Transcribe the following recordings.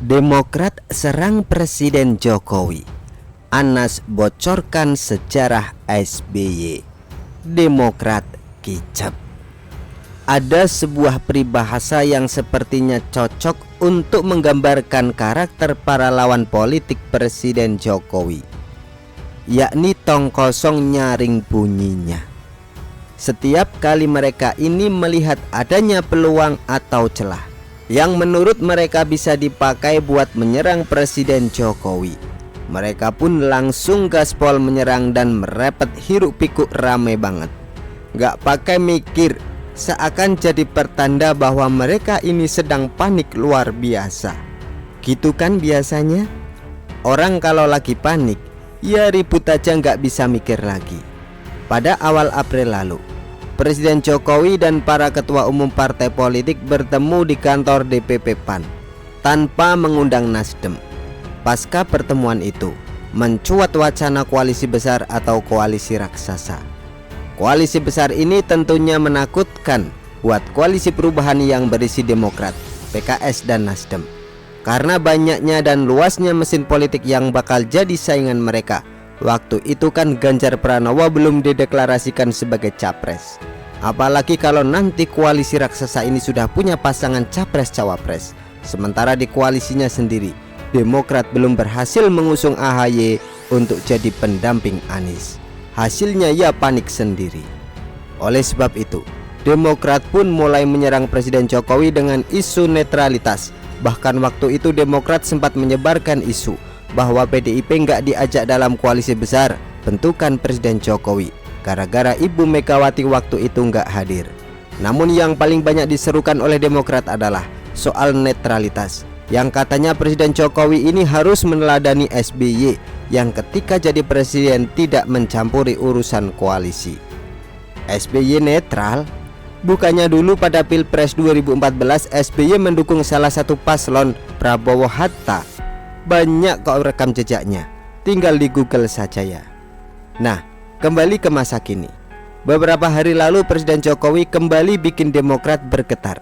Demokrat serang Presiden Jokowi. Anas bocorkan sejarah SBY. Demokrat kicap. Ada sebuah peribahasa yang sepertinya cocok untuk menggambarkan karakter para lawan politik Presiden Jokowi, yakni tong kosong nyaring bunyinya. Setiap kali mereka ini melihat adanya peluang atau celah yang menurut mereka bisa dipakai buat menyerang Presiden Jokowi, mereka pun langsung gaspol menyerang dan merepet hiruk pikuk rame banget. Gak pakai mikir, seakan jadi pertanda bahwa mereka ini sedang panik luar biasa. Gitu kan biasanya? Orang kalau lagi panik, ya ribut aja gak bisa mikir lagi. Pada awal April lalu, Presiden Jokowi dan para ketua umum partai politik bertemu di kantor DPP PAN tanpa mengundang Nasdem. Pasca pertemuan itu, mencuat wacana koalisi besar atau koalisi raksasa. Koalisi besar ini tentunya menakutkan buat koalisi perubahan yang berisi Demokrat, PKS, dan Nasdem, karena banyaknya dan luasnya mesin politik yang bakal jadi saingan mereka. Waktu itu kan Ganjar Pranowo belum dideklarasikan sebagai capres. Apalagi kalau nanti koalisi raksasa ini sudah punya pasangan capres-cawapres. Sementara di koalisinya sendiri, Demokrat belum berhasil mengusung AHY untuk jadi pendamping Anies. Hasilnya ya panik sendiri. Oleh sebab itu, Demokrat pun mulai menyerang Presiden Jokowi dengan isu netralitas. Bahkan waktu itu Demokrat sempat menyebarkan isu bahwa PDIP nggak diajak dalam koalisi besar bentukan Presiden Jokowi gara-gara Ibu Megawati waktu itu nggak hadir. Namun yang paling banyak diserukan oleh Demokrat adalah soal netralitas, yang katanya Presiden Jokowi ini harus meneladani SBY yang ketika jadi presiden tidak mencampuri urusan koalisi. SBY netral? Bukannya dulu pada Pilpres 2014 SBY mendukung salah satu paslon, Prabowo Hatta. Banyak kok rekam jejaknya, tinggal di Google saja ya. Nah, kembali ke masa kini. Beberapa hari lalu Presiden Jokowi kembali bikin Demokrat bergetar.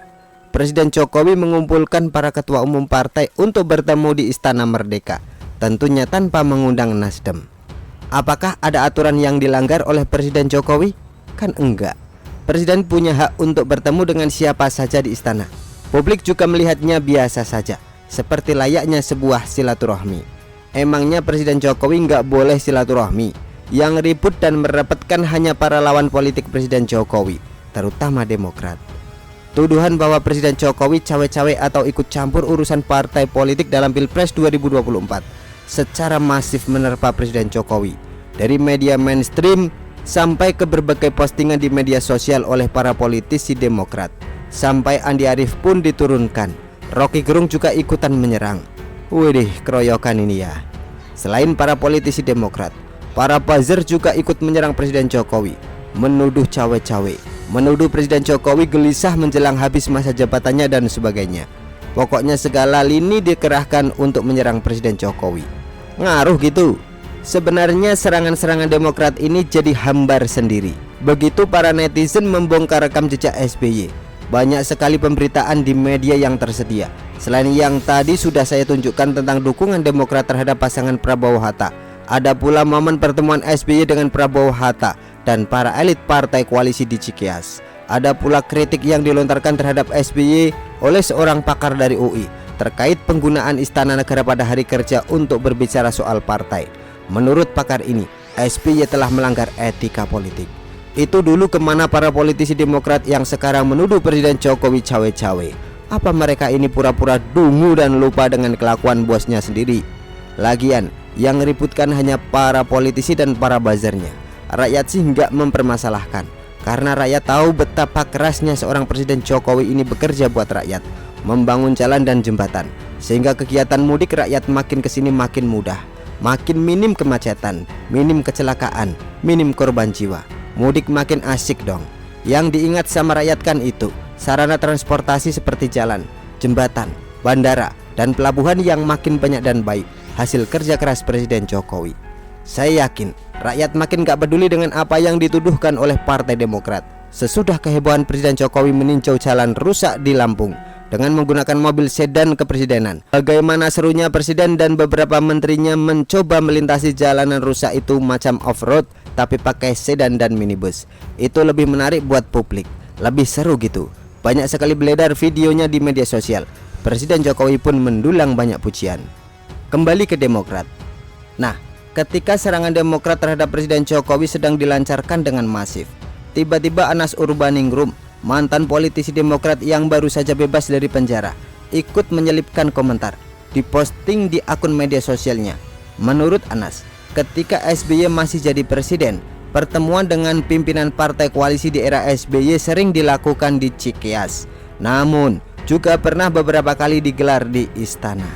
Presiden Jokowi mengumpulkan para ketua umum partai untuk bertemu di Istana Merdeka, tentunya tanpa mengundang Nasdem. Apakah ada aturan yang dilanggar oleh Presiden Jokowi? Kan enggak. Presiden punya hak untuk bertemu dengan siapa saja di istana. Publik juga melihatnya biasa saja, seperti layaknya sebuah silaturahmi. Emangnya Presiden Jokowi nggak boleh silaturahmi? Yang ribut dan merepotkan hanya para lawan politik Presiden Jokowi, terutama Demokrat. Tuduhan bahwa Presiden Jokowi cawe-cawe atau ikut campur urusan partai politik dalam Pilpres 2024 secara masif menerpa Presiden Jokowi, dari media mainstream sampai ke berbagai postingan di media sosial oleh para politisi Demokrat. Sampai Andi Arief pun diturunkan. Rocky Gerung juga ikutan menyerang. Widih, keroyokan ini ya. Selain para politisi Demokrat, para buzzer juga ikut menyerang Presiden Jokowi, menuduh cawe-cawe, menuduh Presiden Jokowi gelisah menjelang habis masa jabatannya dan sebagainya. Pokoknya segala lini dikerahkan untuk menyerang Presiden Jokowi. Ngaruh gitu. Sebenarnya serangan-serangan Demokrat ini jadi hambar sendiri. Begitu para netizen membongkar rekam jejak SBY, banyak sekali pemberitaan di media yang tersedia. Selain yang tadi sudah saya tunjukkan tentang dukungan Demokrat terhadap pasangan Prabowo Hatta, ada pula momen pertemuan SBY dengan Prabowo Hatta dan para elit partai koalisi di Cikeas. Ada pula kritik yang dilontarkan terhadap SBY oleh seorang pakar dari UI terkait penggunaan Istana Negara pada hari kerja untuk berbicara soal partai. Menurut pakar ini, SBY telah melanggar etika politik. Itu dulu kemana para politisi Demokrat yang sekarang menuduh Presiden Jokowi cawe-cawe? Apa mereka ini pura-pura dungu dan lupa dengan kelakuan bosnya sendiri? Lagian, yang ributkan hanya para politisi dan para buzzernya. Rakyat sih nggak mempermasalahkan, karena rakyat tahu betapa kerasnya seorang Presiden Jokowi ini bekerja buat rakyat, membangun jalan dan jembatan, sehingga kegiatan mudik rakyat makin kesini makin mudah. Makin minim kemacetan, minim kecelakaan, minim korban jiwa. Mudik makin asik dong. Yang diingat sama rakyat kan itu sarana transportasi seperti jalan, jembatan, bandara, dan pelabuhan yang makin banyak dan baik, hasil kerja keras Presiden Jokowi. Saya yakin rakyat makin gak peduli dengan apa yang dituduhkan oleh Partai Demokrat. Sesudah kehebohan Presiden Jokowi meninjau jalan rusak di Lampung, dengan menggunakan mobil sedan kepresidenan. Bagaimana serunya presiden dan beberapa menterinya mencoba melintasi jalanan rusak itu macam off-road tapi pakai sedan dan minibus. Itu lebih menarik buat publik, lebih seru gitu. Banyak sekali beredar videonya di media sosial. Presiden Jokowi pun mendulang banyak pujian. Kembali ke Demokrat. Nah, ketika serangan Demokrat terhadap Presiden Jokowi sedang dilancarkan dengan masif, tiba-tiba Anas Urbaningrum, mantan politisi Demokrat yang baru saja bebas dari penjara, ikut menyelipkan komentar, diposting di akun media sosialnya. Menurut Anas, ketika SBY masih jadi presiden, pertemuan dengan pimpinan partai koalisi di era SBY sering dilakukan di Cikeas, namun juga pernah beberapa kali digelar di istana.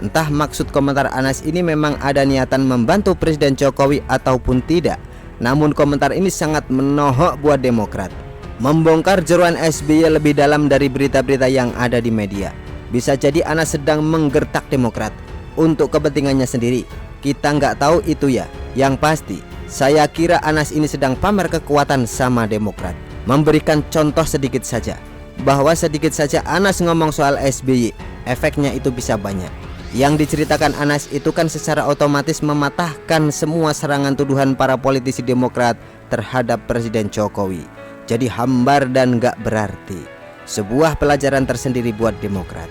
Entah maksud komentar Anas ini memang ada niatan membantu Presiden Jokowi ataupun tidak, namun komentar ini sangat menohok buat Demokrat. Membongkar jeroan SBY lebih dalam dari berita-berita yang ada di media. Bisa jadi Anas sedang menggertak Demokrat untuk kepentingannya sendiri. Kita nggak tahu itu ya. Yang pasti, saya kira Anas ini sedang pamer kekuatan sama Demokrat. Memberikan contoh sedikit saja, bahwa sedikit saja Anas ngomong soal SBY, efeknya itu bisa banyak. Yang diceritakan Anas itu kan secara otomatis mematahkan semua serangan tuduhan para politisi Demokrat terhadap Presiden Jokowi. Jadi hambar dan gak berarti. Sebuah pelajaran tersendiri buat Demokrat.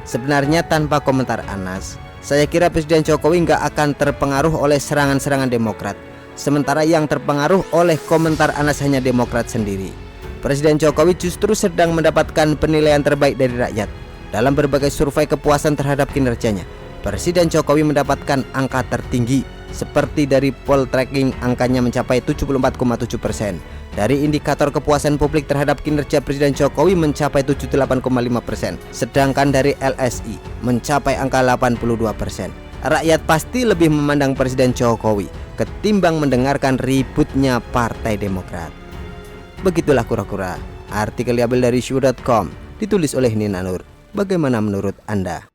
Sebenarnya tanpa komentar Anas, saya kira Presiden Jokowi gak akan terpengaruh oleh serangan-serangan Demokrat. Sementara yang terpengaruh oleh komentar Anas hanya Demokrat sendiri. Presiden Jokowi justru sedang mendapatkan penilaian terbaik dari rakyat. Dalam berbagai survei kepuasan terhadap kinerjanya, Presiden Jokowi mendapatkan angka tertinggi. Seperti dari Poltreking, angkanya mencapai 74,7%. Dari indikator kepuasan publik terhadap kinerja Presiden Jokowi mencapai 78,5%. Sedangkan dari LSI mencapai angka 82%. Rakyat pasti lebih memandang Presiden Jokowi ketimbang mendengarkan ributnya Partai Demokrat. Begitulah kura-kura. Artikel diambil dari Syu.com, ditulis oleh Nina Nur. Bagaimana menurut Anda?